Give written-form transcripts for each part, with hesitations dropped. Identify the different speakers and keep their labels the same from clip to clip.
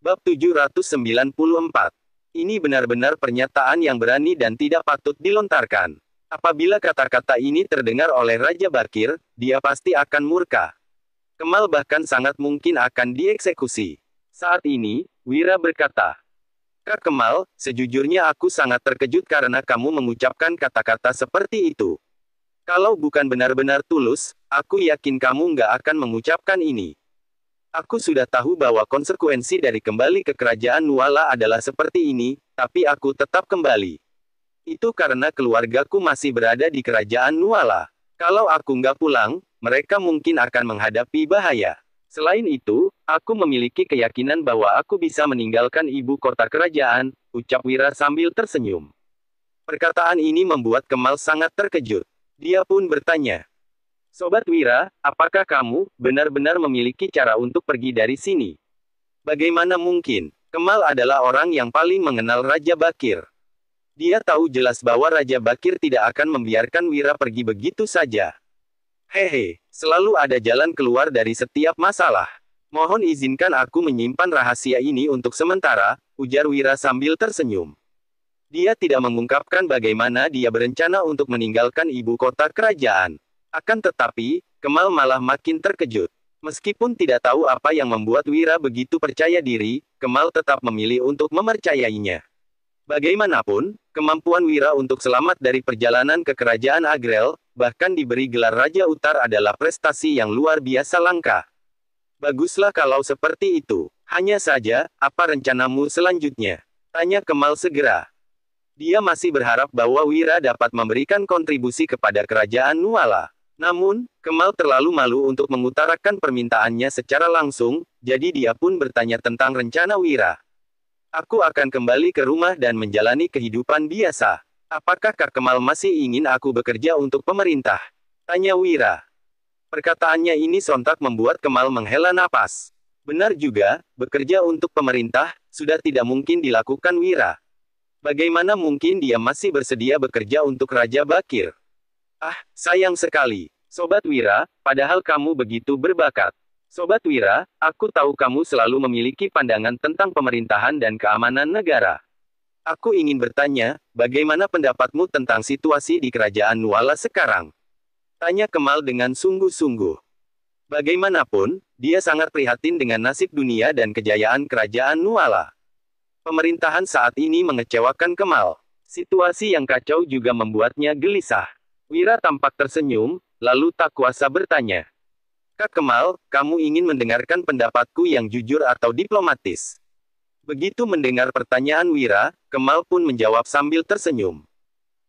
Speaker 1: Bab 794. Ini benar-benar pernyataan yang berani dan tidak patut dilontarkan. Apabila kata-kata ini terdengar oleh Raja Bakir, dia pasti akan murka. Kemal bahkan sangat mungkin akan dieksekusi. Saat ini, Wira berkata, "Kak Kemal, sejujurnya aku sangat terkejut karena kamu mengucapkan kata-kata seperti itu. Kalau bukan benar-benar tulus, aku yakin kamu nggak akan mengucapkan ini. Aku sudah tahu bahwa konsekuensi dari kembali ke kerajaan Nuala adalah seperti ini, tapi aku tetap kembali. Itu karena keluargaku masih berada di kerajaan Nuala. Kalau aku nggak pulang, mereka mungkin akan menghadapi bahaya. Selain itu, aku memiliki keyakinan bahwa aku bisa meninggalkan ibu kota kerajaan," ucap Wira sambil tersenyum. Perkataan ini membuat Kemal sangat terkejut. Dia pun bertanya, "Sobat Wira, apakah kamu benar-benar memiliki cara untuk pergi dari sini?" Bagaimana mungkin? Kemal adalah orang yang paling mengenal Raja Bakir. Dia tahu jelas bahwa Raja Bakir tidak akan membiarkan Wira pergi begitu saja. "Hehe, selalu ada jalan keluar dari setiap masalah. Mohon izinkan aku menyimpan rahasia ini untuk sementara," ujar Wira sambil tersenyum. Dia tidak mengungkapkan bagaimana dia berencana untuk meninggalkan ibu kota kerajaan. Akan tetapi, Kemal malah makin terkejut. Meskipun tidak tahu apa yang membuat Wira begitu percaya diri, Kemal tetap memilih untuk mempercayainya. Bagaimanapun, kemampuan Wira untuk selamat dari perjalanan ke kerajaan Agrel, bahkan diberi gelar Raja Utar adalah prestasi yang luar biasa langka. "Baguslah kalau seperti itu. Hanya saja, apa rencanamu selanjutnya?" tanya Kemal segera. Dia masih berharap bahwa Wira dapat memberikan kontribusi kepada kerajaan Nuala. Namun, Kemal terlalu malu untuk mengutarakan permintaannya secara langsung, jadi dia pun bertanya tentang rencana Wira. "Aku akan kembali ke rumah dan menjalani kehidupan biasa. Apakah Kak Kemal masih ingin aku bekerja untuk pemerintah?" tanya Wira. Perkataannya ini sontak membuat Kemal menghela napas. Benar juga, bekerja untuk pemerintah, sudah tidak mungkin dilakukan Wira. Bagaimana mungkin dia masih bersedia bekerja untuk Raja Bakir? "Ah, sayang sekali. Sobat Wira, padahal kamu begitu berbakat. Sobat Wira, aku tahu kamu selalu memiliki pandangan tentang pemerintahan dan keamanan negara. Aku ingin bertanya, bagaimana pendapatmu tentang situasi di kerajaan Nuala sekarang?" tanya Kemal dengan sungguh-sungguh. Bagaimanapun, dia sangat prihatin dengan nasib dunia dan kejayaan kerajaan Nuala. Pemerintahan saat ini mengecewakan Kemal. Situasi yang kacau juga membuatnya gelisah. Wira tampak tersenyum, lalu tak kuasa bertanya, "Kak Kemal, kamu ingin mendengarkan pendapatku yang jujur atau diplomatis?" Begitu mendengar pertanyaan Wira, Kemal pun menjawab sambil tersenyum.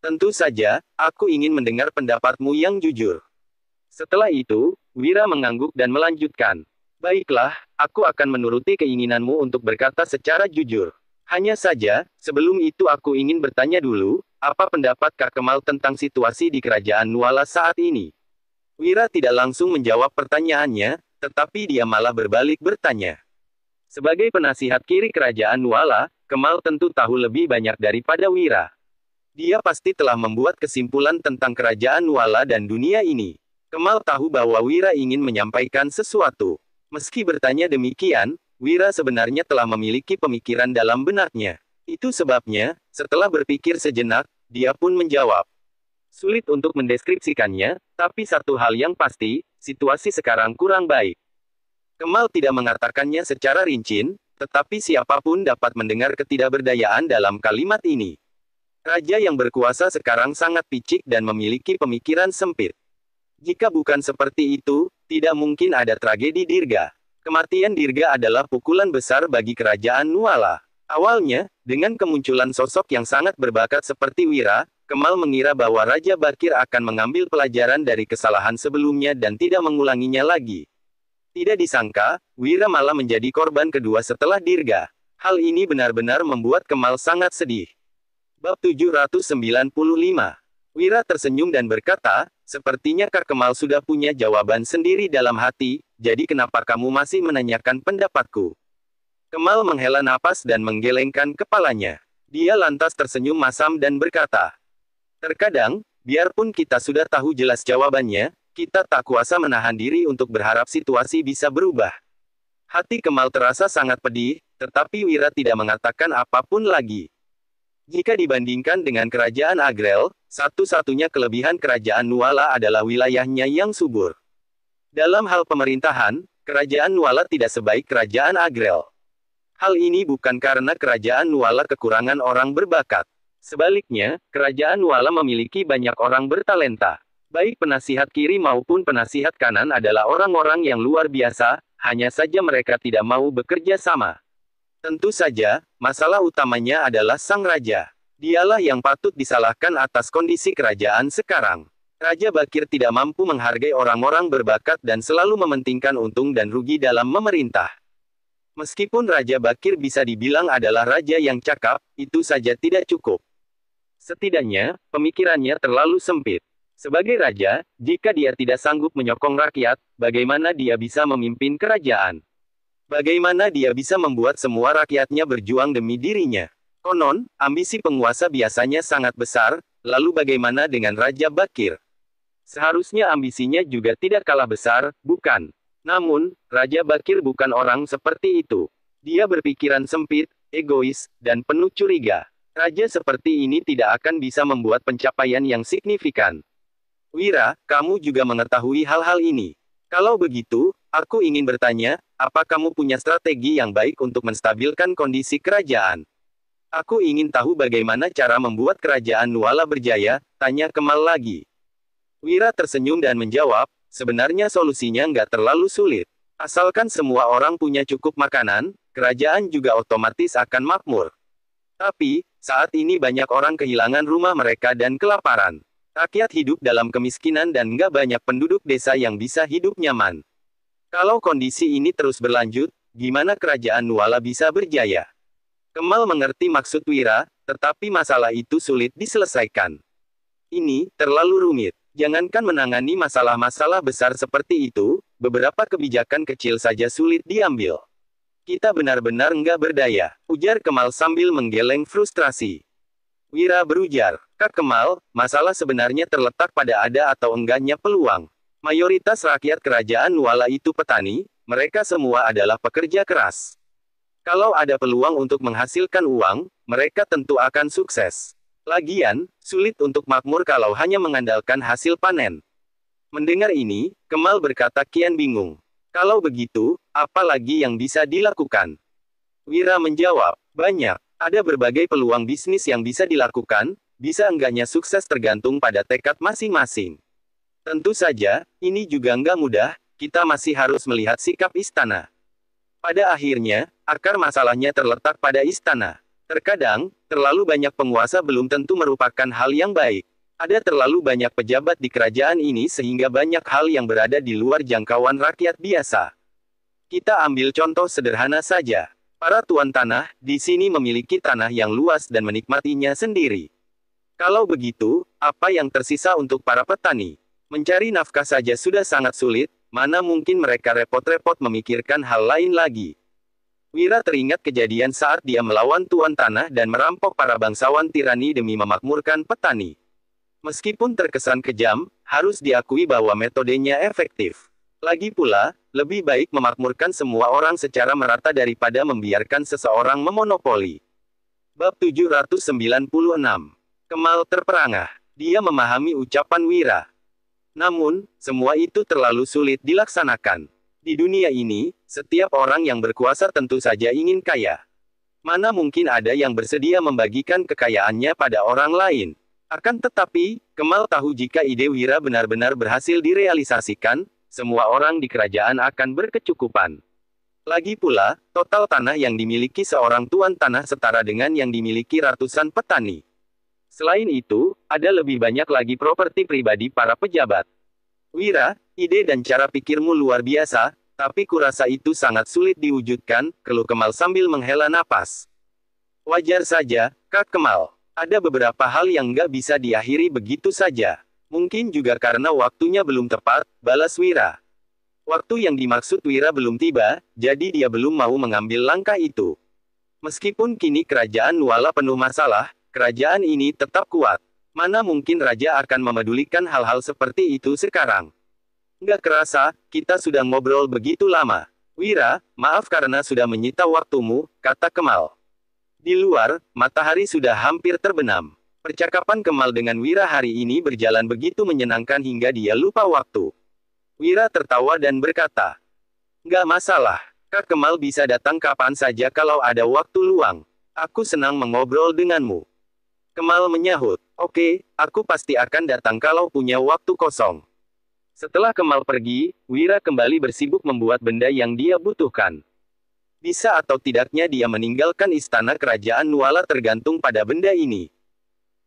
Speaker 1: "Tentu saja, aku ingin mendengar pendapatmu yang jujur." Setelah itu, Wira mengangguk dan melanjutkan, "Baiklah, aku akan menuruti keinginanmu untuk berkata secara jujur. Hanya saja, sebelum itu aku ingin bertanya dulu, apa pendapat Kak Kemal tentang situasi di kerajaan Nuala saat ini?" Wira tidak langsung menjawab pertanyaannya, tetapi dia malah berbalik bertanya. Sebagai penasihat kiri kerajaan Nuala, Kemal tentu tahu lebih banyak daripada Wira. Dia pasti telah membuat kesimpulan tentang kerajaan Nuala dan dunia ini. Kemal tahu bahwa Wira ingin menyampaikan sesuatu. Meski bertanya demikian, Wira sebenarnya telah memiliki pemikiran dalam benaknya. Itu sebabnya, setelah berpikir sejenak, dia pun menjawab. "Sulit untuk mendeskripsikannya, tapi satu hal yang pasti, situasi sekarang kurang baik." Kemal tidak mengatakannya secara rinci, tetapi siapapun dapat mendengar ketidakberdayaan dalam kalimat ini. Raja yang berkuasa sekarang sangat picik dan memiliki pemikiran sempit. Jika bukan seperti itu, tidak mungkin ada tragedi Dirga. Kematian Dirga adalah pukulan besar bagi kerajaan Nuala. Awalnya, dengan kemunculan sosok yang sangat berbakat seperti Wira, Kemal mengira bahwa Raja Bakir akan mengambil pelajaran dari kesalahan sebelumnya dan tidak mengulanginya lagi. Tidak disangka, Wira malah menjadi korban kedua setelah Dirga. Hal ini benar-benar membuat Kemal sangat sedih. Bab 795. Wira tersenyum dan berkata, "Sepertinya Kak Kemal sudah punya jawaban sendiri dalam hati, jadi kenapa kamu masih menanyakan pendapatku?" Kemal menghela napas dan menggelengkan kepalanya. Dia lantas tersenyum masam dan berkata, "Terkadang, biarpun kita sudah tahu jelas jawabannya, kita tak kuasa menahan diri untuk berharap situasi bisa berubah." Hati Kemal terasa sangat pedih, tetapi Wira tidak mengatakan apapun lagi. Jika dibandingkan dengan kerajaan Agrel, satu-satunya kelebihan kerajaan Nuala adalah wilayahnya yang subur. Dalam hal pemerintahan, kerajaan Nuala tidak sebaik kerajaan Agrel. Hal ini bukan karena kerajaan Nuala kekurangan orang berbakat. Sebaliknya, kerajaan Nuala memiliki banyak orang bertalenta. Baik penasihat kiri maupun penasihat kanan adalah orang-orang yang luar biasa, hanya saja mereka tidak mau bekerja sama. Tentu saja, masalah utamanya adalah sang raja. Dialah yang patut disalahkan atas kondisi kerajaan sekarang. Raja Bakir tidak mampu menghargai orang-orang berbakat dan selalu mementingkan untung dan rugi dalam memerintah. Meskipun Raja Bakir bisa dibilang adalah raja yang cakap, itu saja tidak cukup. Setidaknya, pemikirannya terlalu sempit. Sebagai raja, jika dia tidak sanggup menyokong rakyat, bagaimana dia bisa memimpin kerajaan? Bagaimana dia bisa membuat semua rakyatnya berjuang demi dirinya? Konon, ambisi penguasa biasanya sangat besar, lalu bagaimana dengan Raja Bakir? Seharusnya ambisinya juga tidak kalah besar, bukan? Namun, Raja Bakir bukan orang seperti itu. Dia berpikiran sempit, egois, dan penuh curiga. Raja seperti ini tidak akan bisa membuat pencapaian yang signifikan. Wira, kamu juga mengetahui hal-hal ini. Kalau begitu, aku ingin bertanya, apa kamu punya strategi yang baik untuk menstabilkan kondisi kerajaan? Aku ingin tahu bagaimana cara membuat kerajaan Nuala berjaya, tanya Kemal lagi. Wira tersenyum dan menjawab, sebenarnya solusinya nggak terlalu sulit. Asalkan semua orang punya cukup makanan, kerajaan juga otomatis akan makmur. Tapi, saat ini banyak orang kehilangan rumah mereka dan kelaparan. Rakyat hidup dalam kemiskinan dan nggak banyak penduduk desa yang bisa hidup nyaman. Kalau kondisi ini terus berlanjut, gimana kerajaan Nuala bisa berjaya? Kemal mengerti maksud Wira, tetapi masalah itu sulit diselesaikan. Ini terlalu rumit. Jangankan menangani masalah-masalah besar seperti itu, beberapa kebijakan kecil saja sulit diambil. Kita benar-benar nggak berdaya, ujar Kemal sambil menggeleng frustrasi. Wira berujar, Kak Kemal, masalah sebenarnya terletak pada ada atau enggaknya peluang. Mayoritas rakyat kerajaan Nuala itu petani, mereka semua adalah pekerja keras. Kalau ada peluang untuk menghasilkan uang, mereka tentu akan sukses. Lagian, sulit untuk makmur kalau hanya mengandalkan hasil panen. Mendengar ini, Kemal berkata kian bingung. Kalau begitu, apa lagi yang bisa dilakukan? Wira menjawab, banyak. Ada berbagai peluang bisnis yang bisa dilakukan, bisa enggaknya sukses tergantung pada tekad masing-masing. Tentu saja, ini juga enggak mudah, kita masih harus melihat sikap istana. Pada akhirnya, akar masalahnya terletak pada istana. Terkadang, terlalu banyak penguasa belum tentu merupakan hal yang baik. Ada terlalu banyak pejabat di kerajaan ini sehingga banyak hal yang berada di luar jangkauan rakyat biasa. Kita ambil contoh sederhana saja. Para tuan tanah, di sini memiliki tanah yang luas dan menikmatinya sendiri. Kalau begitu, apa yang tersisa untuk para petani? Mencari nafkah saja sudah sangat sulit, mana mungkin mereka repot-repot memikirkan hal lain lagi. Wira teringat kejadian saat dia melawan tuan tanah dan merampok para bangsawan tirani demi memakmurkan petani. Meskipun terkesan kejam, harus diakui bahwa metodenya efektif. Lagi pula, lebih baik memakmurkan semua orang secara merata daripada membiarkan seseorang memonopoli. Bab 796. Kemal terperangah. Dia memahami ucapan Wira. Namun, semua itu terlalu sulit dilaksanakan. Di dunia ini, setiap orang yang berkuasa tentu saja ingin kaya. Mana mungkin ada yang bersedia membagikan kekayaannya pada orang lain? Akan tetapi, Kemal tahu jika ide Wira benar-benar berhasil direalisasikan, semua orang di kerajaan akan berkecukupan. Lagi pula, total tanah yang dimiliki seorang tuan tanah setara dengan yang dimiliki ratusan petani. Selain itu, ada lebih banyak lagi properti pribadi para pejabat. Wira, ide dan cara pikirmu luar biasa, tapi kurasa itu sangat sulit diwujudkan, keluh Kemal sambil menghela napas. Wajar saja, Kak Kemal. Ada beberapa hal yang nggak bisa diakhiri begitu saja. Mungkin juga karena waktunya belum tepat, balas Wira. Waktu yang dimaksud Wira belum tiba, jadi dia belum mau mengambil langkah itu. Meskipun kini kerajaan Nuala penuh masalah, kerajaan ini tetap kuat. Mana mungkin raja akan memedulikan hal-hal seperti itu sekarang? Nggak kerasa, kita sudah ngobrol begitu lama. Wira, maaf karena sudah menyita waktumu, kata Kemal. Di luar, matahari sudah hampir terbenam. Percakapan Kemal dengan Wira hari ini berjalan begitu menyenangkan hingga dia lupa waktu. Wira tertawa dan berkata, "Nggak masalah, Kak Kemal bisa datang kapan saja kalau ada waktu luang. Aku senang mengobrol denganmu." Kemal menyahut, "Oke, aku pasti akan datang kalau punya waktu kosong." Setelah Kemal pergi, Wira kembali bersibuk membuat benda yang dia butuhkan. Bisa atau tidaknya dia meninggalkan istana kerajaan Nuala tergantung pada benda ini.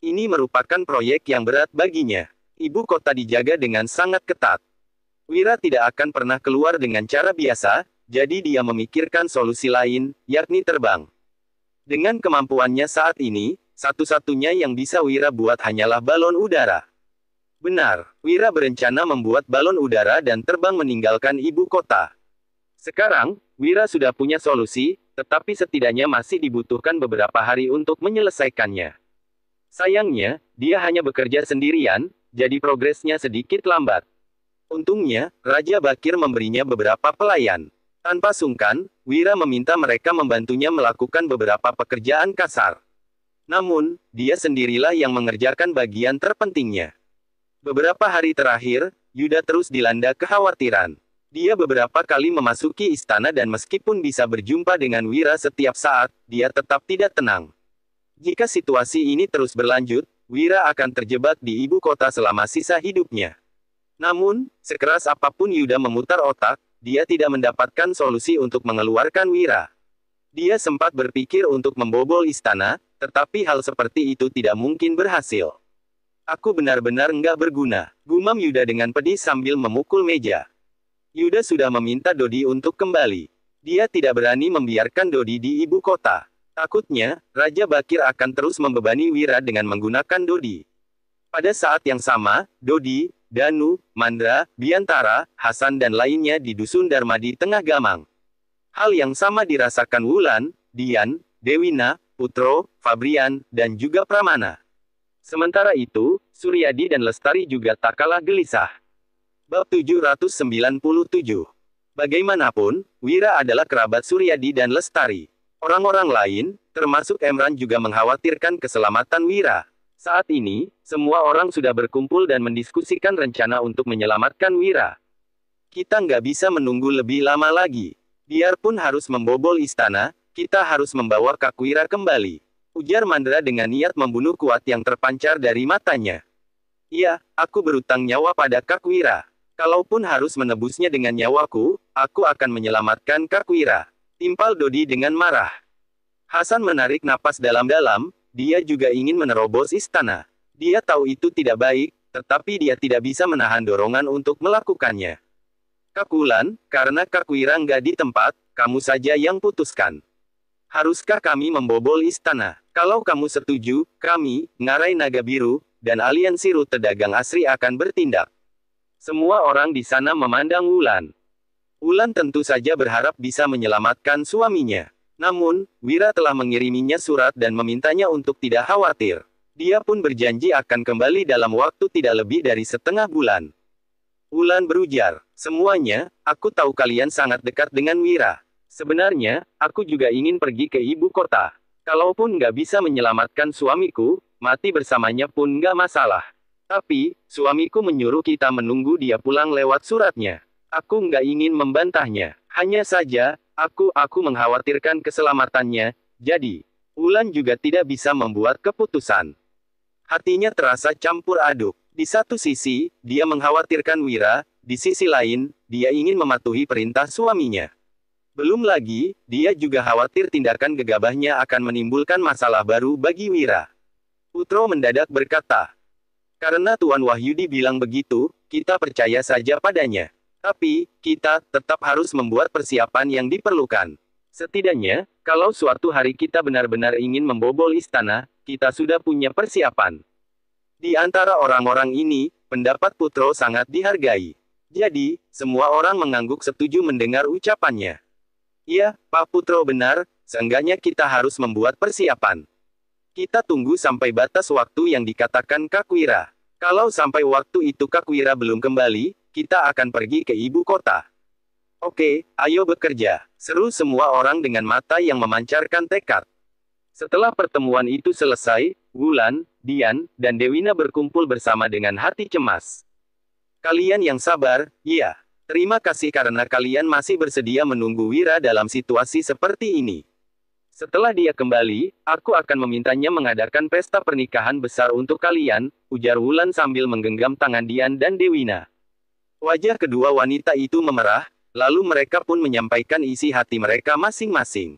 Speaker 1: Ini merupakan proyek yang berat baginya. Ibu kota dijaga dengan sangat ketat. Wira tidak akan pernah keluar dengan cara biasa, jadi dia memikirkan solusi lain, yakni terbang. Dengan kemampuannya saat ini, satu-satunya yang bisa Wira buat hanyalah balon udara. Benar, Wira berencana membuat balon udara dan terbang meninggalkan ibu kota. Sekarang, Wira sudah punya solusi, tetapi setidaknya masih dibutuhkan beberapa hari untuk menyelesaikannya. Sayangnya, dia hanya bekerja sendirian, jadi progresnya sedikit lambat. Untungnya, Raja Bakir memberinya beberapa pelayan. Tanpa sungkan, Wira meminta mereka membantunya melakukan beberapa pekerjaan kasar. Namun, dia sendirilah yang mengerjakan bagian terpentingnya. Beberapa hari terakhir, Yuda terus dilanda kekhawatiran. Dia beberapa kali memasuki istana dan meskipun bisa berjumpa dengan Wira setiap saat, dia tetap tidak tenang. Jika situasi ini terus berlanjut, Wira akan terjebak di ibu kota selama sisa hidupnya. Namun, sekeras apapun Yuda memutar otak, dia tidak mendapatkan solusi untuk mengeluarkan Wira. Dia sempat berpikir untuk membobol istana, tetapi hal seperti itu tidak mungkin berhasil. Aku benar-benar nggak berguna, gumam Yuda dengan pedih sambil memukul meja. Yuda sudah meminta Dodi untuk kembali. Dia tidak berani membiarkan Dodi di ibu kota. Takutnya, Raja Bakir akan terus membebani Wira dengan menggunakan Dodi. Pada saat yang sama, Dodi, Danu, Mandra, Biantara, Hasan dan lainnya di dusun Dharma di tengah Gamang. Hal yang sama dirasakan Wulan, Dian, Dewina, Putro, Fabrian, dan juga Pramana. Sementara itu, Suryadi dan Lestari juga tak kalah gelisah. Bab 797. Bagaimanapun, Wira adalah kerabat Suryadi dan Lestari. Orang-orang lain, termasuk Emran juga mengkhawatirkan keselamatan Wira. Saat ini, semua orang sudah berkumpul dan mendiskusikan rencana untuk menyelamatkan Wira. Kita nggak bisa menunggu lebih lama lagi. Biarpun harus membobol istana, kita harus membawa Kak Wira kembali. Ujar Mandra dengan niat membunuh kuat yang terpancar dari matanya. Iya, aku berutang nyawa pada Kak Wira. Kalaupun harus menebusnya dengan nyawaku, aku akan menyelamatkan Kak Wira. Timpal Dodi dengan marah. Hasan menarik napas dalam-dalam, dia juga ingin menerobos istana. Dia tahu itu tidak baik, tetapi dia tidak bisa menahan dorongan untuk melakukannya. Kak Wulan, karena Kak Wira nggak di tempat, kamu saja yang putuskan. Haruskah kami membobol istana? Kalau kamu setuju, kami, Ngarai Naga Biru, dan Aliansi Rute Dagang Asri akan bertindak. Semua orang di sana memandang Wulan. Wulan tentu saja berharap bisa menyelamatkan suaminya. Namun, Wira telah mengiriminya surat dan memintanya untuk tidak khawatir. Dia pun berjanji akan kembali dalam waktu tidak lebih dari setengah bulan. Wulan berujar, semuanya, aku tahu kalian sangat dekat dengan Wira. Sebenarnya, aku juga ingin pergi ke ibu kota. Kalaupun nggak bisa menyelamatkan suamiku, mati bersamanya pun nggak masalah. Tapi, suamiku menyuruh kita menunggu dia pulang lewat suratnya. Aku nggak ingin membantahnya. Hanya saja, aku mengkhawatirkan keselamatannya, jadi, Wulan juga tidak bisa membuat keputusan. Hatinya terasa campur aduk. Di satu sisi, dia mengkhawatirkan Wira, di sisi lain, dia ingin mematuhi perintah suaminya. Belum lagi, dia juga khawatir tindakan gegabahnya akan menimbulkan masalah baru bagi Wira. Putro mendadak berkata, karena Tuan Wahyudi bilang begitu, kita percaya saja padanya. Tapi, kita tetap harus membuat persiapan yang diperlukan. Setidaknya, kalau suatu hari kita benar-benar ingin membobol istana, kita sudah punya persiapan. Di antara orang-orang ini, pendapat Putro sangat dihargai. Jadi, semua orang mengangguk setuju mendengar ucapannya. Iya, Pak Putro benar, seenggaknya kita harus membuat persiapan. Kita tunggu sampai batas waktu yang dikatakan Kak Wira. Kalau sampai waktu itu Kak Wira belum kembali, kita akan pergi ke ibu kota. Oke, ayo bekerja, seru semua orang dengan mata yang memancarkan tekad. Setelah pertemuan itu selesai, Wulan, Dian, dan Dewina berkumpul bersama dengan hati cemas. Kalian yang sabar, iya. Terima kasih karena kalian masih bersedia menunggu Wira dalam situasi seperti ini. Setelah dia kembali, aku akan memintanya mengadakan pesta pernikahan besar untuk kalian, ujar Wulan sambil menggenggam tangan Dian dan Dewina. Wajah kedua wanita itu memerah, lalu mereka pun menyampaikan isi hati mereka masing-masing.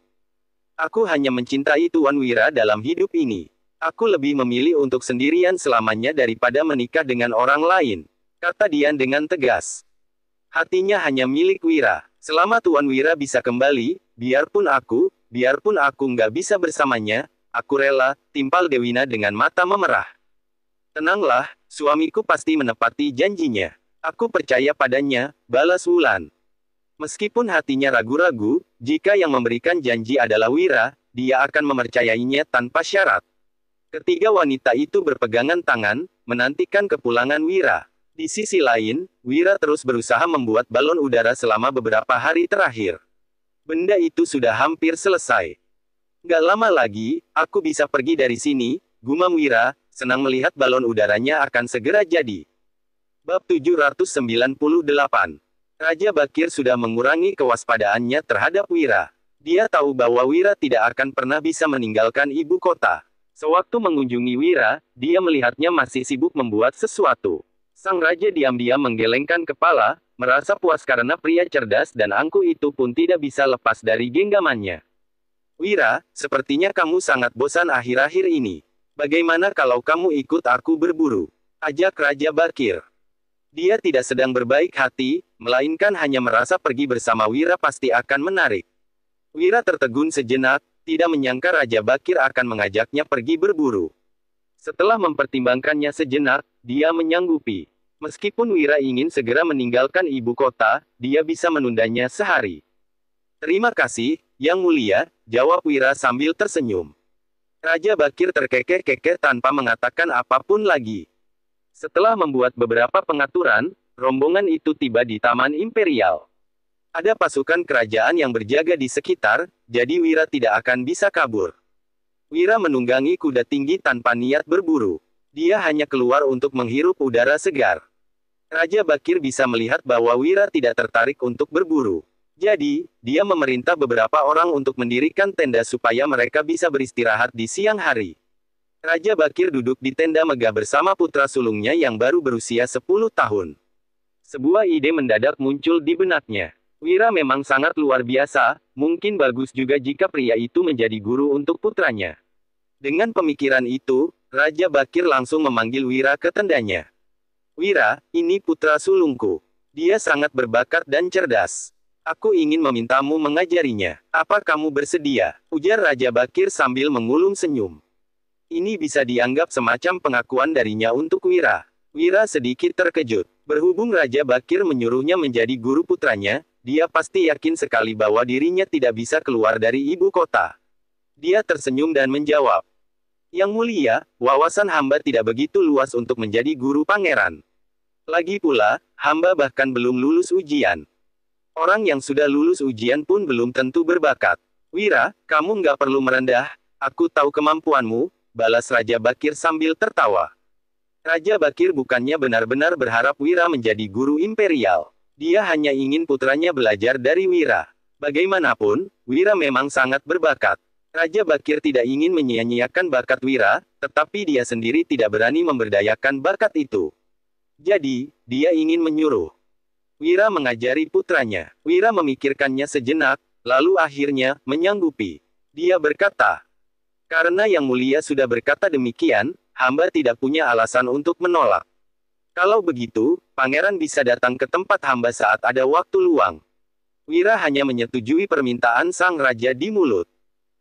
Speaker 1: Aku hanya mencintai Tuan Wira dalam hidup ini. Aku lebih memilih untuk sendirian selamanya daripada menikah dengan orang lain, kata Dian dengan tegas. Hatinya hanya milik Wira. Selama Tuan Wira bisa kembali, biarpun aku nggak bisa bersamanya, aku rela, timpal Dewina dengan mata memerah. Tenanglah, suamiku pasti menepati janjinya. Aku percaya padanya, balas Wulan. Meskipun hatinya ragu-ragu, jika yang memberikan janji adalah Wira, dia akan mempercayainya tanpa syarat. Ketiga wanita itu berpegangan tangan, menantikan kepulangan Wira. Di sisi lain, Wira terus berusaha membuat balon udara selama beberapa hari terakhir. Benda itu sudah hampir selesai. Gak lama lagi, aku bisa pergi dari sini, gumam Wira, senang melihat balon udaranya akan segera jadi. Bab 798. Raja Bakir sudah mengurangi kewaspadaannya terhadap Wira. Dia tahu bahwa Wira tidak akan pernah bisa meninggalkan ibu kota. Sewaktu mengunjungi Wira, dia melihatnya masih sibuk membuat sesuatu. Sang raja diam-diam menggelengkan kepala, merasa puas karena pria cerdas dan angkuh itu pun tidak bisa lepas dari genggamannya. Wira, sepertinya kamu sangat bosan akhir-akhir ini. Bagaimana kalau kamu ikut aku berburu? Ajak Raja Bakir. Dia tidak sedang berbaik hati, melainkan hanya merasa pergi bersama Wira pasti akan menarik. Wira tertegun sejenak, tidak menyangka Raja Bakir akan mengajaknya pergi berburu. Setelah mempertimbangkannya sejenak, dia menyanggupi. Meskipun Wira ingin segera meninggalkan ibu kota, dia bisa menundanya sehari. Terima kasih, Yang Mulia, jawab Wira sambil tersenyum. Raja Bakir terkekeh-kekeh tanpa mengatakan apapun lagi. Setelah membuat beberapa pengaturan, rombongan itu tiba di Taman Imperial. Ada pasukan kerajaan yang berjaga di sekitar, jadi Wira tidak akan bisa kabur. Wira menunggangi kuda tinggi tanpa niat berburu. Dia hanya keluar untuk menghirup udara segar. Raja Bakir bisa melihat bahwa Wira tidak tertarik untuk berburu. Jadi, dia memerintah beberapa orang untuk mendirikan tenda supaya mereka bisa beristirahat di siang hari. Raja Bakir duduk di tenda megah bersama putra sulungnya yang baru berusia 10 tahun. Sebuah ide mendadak muncul di benaknya. Wira memang sangat luar biasa, mungkin bagus juga jika pria itu menjadi guru untuk putranya. Dengan pemikiran itu, Raja Bakir langsung memanggil Wira ke tendanya. Wira, ini putra sulungku. Dia sangat berbakat dan cerdas. Aku ingin memintamu mengajarinya. Apa kamu bersedia? Ujar Raja Bakir sambil mengulum senyum. Ini bisa dianggap semacam pengakuan darinya untuk Wira. Wira sedikit terkejut. Berhubung Raja Bakir menyuruhnya menjadi guru putranya, dia pasti yakin sekali bahwa dirinya tidak bisa keluar dari ibu kota. Dia tersenyum dan menjawab. Yang Mulia, wawasan hamba tidak begitu luas untuk menjadi guru pangeran. Lagi pula, hamba bahkan belum lulus ujian. Orang yang sudah lulus ujian pun belum tentu berbakat. Wira, kamu nggak perlu merendah, aku tahu kemampuanmu, balas Raja Bakir sambil tertawa. Raja Bakir bukannya benar-benar berharap Wira menjadi guru imperial. Dia hanya ingin putranya belajar dari Wira. Bagaimanapun, Wira memang sangat berbakat. Raja Bakir tidak ingin menyia-nyiakan bakat Wira, tetapi dia sendiri tidak berani memberdayakan bakat itu. Jadi, dia ingin menyuruh Wira mengajari putranya. Wira memikirkannya sejenak, lalu akhirnya menyanggupi. Dia berkata, karena Yang Mulia sudah berkata demikian, hamba tidak punya alasan untuk menolak. Kalau begitu, pangeran bisa datang ke tempat hamba saat ada waktu luang. Wira hanya menyetujui permintaan sang raja di mulut.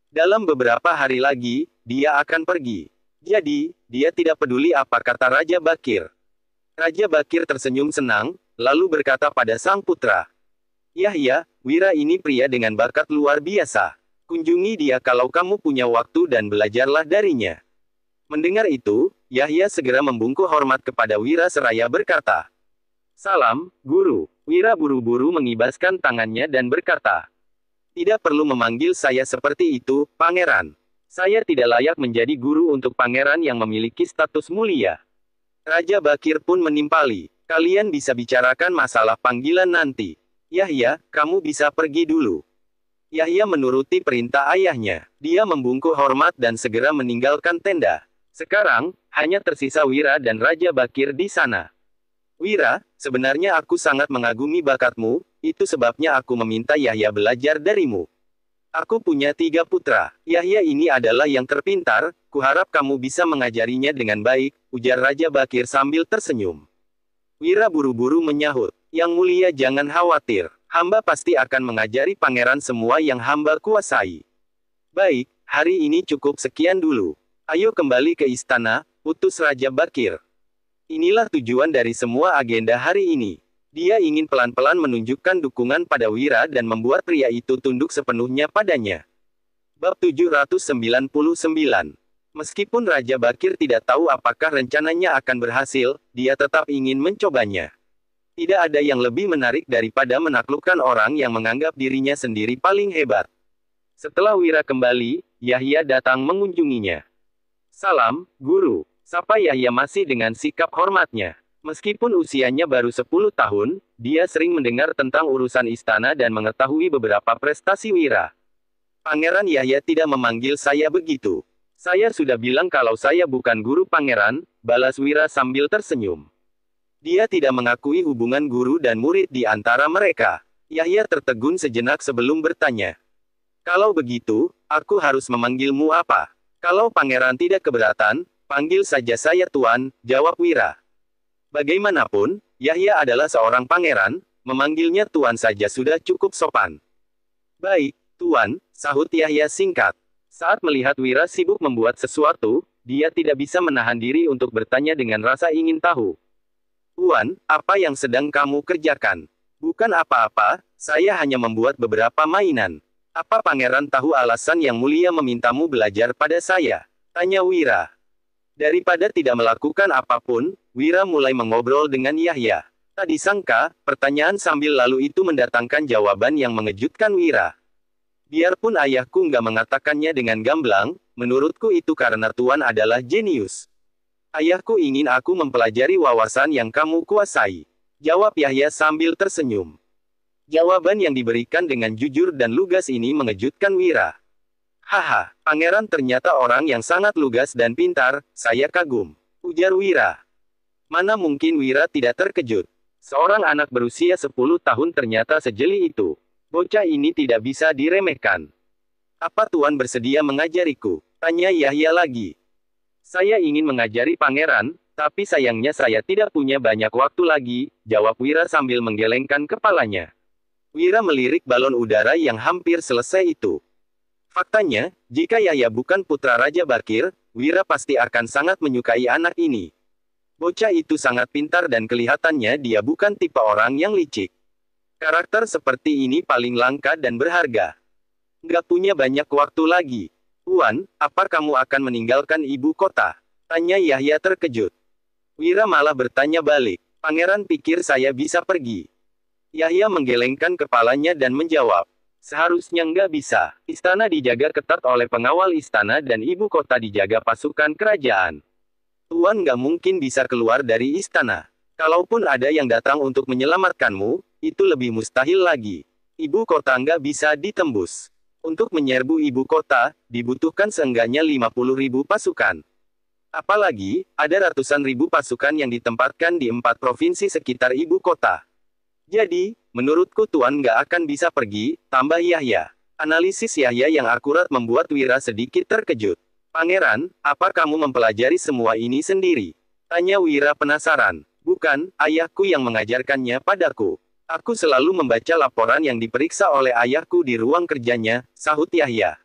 Speaker 1: Dalam beberapa hari lagi, dia akan pergi. Jadi, dia tidak peduli apa kata Raja Bakir. Raja Bakir tersenyum senang, lalu berkata pada sang putra. Yahya, Wira ini pria dengan bakat luar biasa. Kunjungi dia kalau kamu punya waktu dan belajarlah darinya. Mendengar itu, Yahya segera membungkuk hormat kepada Wira seraya berkata, Salam, Guru. Wira buru-buru mengibaskan tangannya dan berkata, "Tidak perlu memanggil saya seperti itu, Pangeran. Saya tidak layak menjadi guru untuk pangeran yang memiliki status mulia." Raja Bakir pun menimpali, "Kalian bisa bicarakan masalah panggilan nanti. Yahya, kamu bisa pergi dulu." Yahya menuruti perintah ayahnya. Dia membungkuk hormat dan segera meninggalkan tenda. Sekarang, hanya tersisa Wira dan Raja Bakir di sana. "Wira, sebenarnya aku sangat mengagumi bakatmu, itu sebabnya aku meminta Yahya belajar darimu. Aku punya 3 putra. Yahya ini adalah yang terpintar, kuharap kamu bisa mengajarinya dengan baik," ujar Raja Bakir sambil tersenyum. Wira buru-buru menyahut, "Yang mulia jangan khawatir, hamba pasti akan mengajari pangeran semua yang hamba kuasai." "Baik, hari ini cukup sekian dulu. Ayo kembali ke istana," utus Raja Bakir. Inilah tujuan dari semua agenda hari ini. Dia ingin pelan-pelan menunjukkan dukungan pada Wira dan membuat pria itu tunduk sepenuhnya padanya. Bab 799. Meskipun Raja Bakir tidak tahu apakah rencananya akan berhasil, dia tetap ingin mencobanya. Tidak ada yang lebih menarik daripada menaklukkan orang yang menganggap dirinya sendiri paling hebat. Setelah Wira kembali, Yahya datang mengunjunginya. "Salam, Guru," sapa Yahya masih dengan sikap hormatnya. Meskipun usianya baru 10 tahun, dia sering mendengar tentang urusan istana dan mengetahui beberapa prestasi Wira. "Pangeran Yahya tidak memanggil saya begitu. Saya sudah bilang kalau saya bukan guru pangeran," balas Wira sambil tersenyum. Dia tidak mengakui hubungan guru dan murid di antara mereka. Yahya tertegun sejenak sebelum bertanya, "Kalau begitu, aku harus memanggilmu apa?" "Kalau pangeran tidak keberatan, panggil saja saya Tuan," jawab Wira. Bagaimanapun, Yahya adalah seorang pangeran, memanggilnya Tuan saja sudah cukup sopan. "Baik, Tuan," sahut Yahya singkat. Saat melihat Wira sibuk membuat sesuatu, dia tidak bisa menahan diri untuk bertanya dengan rasa ingin tahu. "Tuan, apa yang sedang kamu kerjakan?" "Bukan apa-apa, saya hanya membuat beberapa mainan." "Apa pangeran tahu alasan yang mulia memintamu belajar pada saya?" tanya Wira. Daripada tidak melakukan apapun, Wira mulai mengobrol dengan Yahya. Tak disangka, pertanyaan sambil lalu itu mendatangkan jawaban yang mengejutkan Wira. "Biarpun ayahku nggak mengatakannya dengan gamblang, menurutku itu karena Tuan adalah jenius. Ayahku ingin aku mempelajari wawasan yang kamu kuasai," jawab Yahya sambil tersenyum. Jawaban yang diberikan dengan jujur dan lugas ini mengejutkan Wira. "Haha, pangeran ternyata orang yang sangat lugas dan pintar, saya kagum," ujar Wira. Mana mungkin Wira tidak terkejut. Seorang anak berusia 10 tahun ternyata sejeli itu. Bocah ini tidak bisa diremehkan. "Apa Tuan bersedia mengajariku?" tanya Yahya lagi. "Saya ingin mengajari pangeran, tapi sayangnya saya tidak punya banyak waktu lagi," jawab Wira sambil menggelengkan kepalanya. Wira melirik balon udara yang hampir selesai itu. Faktanya, jika Yahya bukan putra Raja Bakir, Wira pasti akan sangat menyukai anak ini. Bocah itu sangat pintar dan kelihatannya dia bukan tipe orang yang licik. Karakter seperti ini paling langka dan berharga. "Nggak punya banyak waktu lagi. Tuan, apa kamu akan meninggalkan ibu kota?" tanya Yahya terkejut. Wira malah bertanya balik, "Pangeran pikir saya bisa pergi?" Yahya menggelengkan kepalanya dan menjawab, "Seharusnya nggak bisa. Istana dijaga ketat oleh pengawal istana dan ibu kota dijaga pasukan kerajaan. Tuan nggak mungkin bisa keluar dari istana. Kalaupun ada yang datang untuk menyelamatkanmu, itu lebih mustahil lagi. Ibu kota nggak bisa ditembus. Untuk menyerbu ibu kota, dibutuhkan seenggaknya 50.000 pasukan. Apalagi, ada ratusan ribu pasukan yang ditempatkan di 4 provinsi sekitar ibu kota. Jadi, menurutku Tuan nggak akan bisa pergi," tambah Yahya. Analisis Yahya yang akurat membuat Wira sedikit terkejut. "Pangeran, apa kamu mempelajari semua ini sendiri?" tanya Wira penasaran. "Bukan, ayahku yang mengajarkannya padaku. Aku selalu membaca laporan yang diperiksa oleh ayahku di ruang kerjanya," sahut Yahya.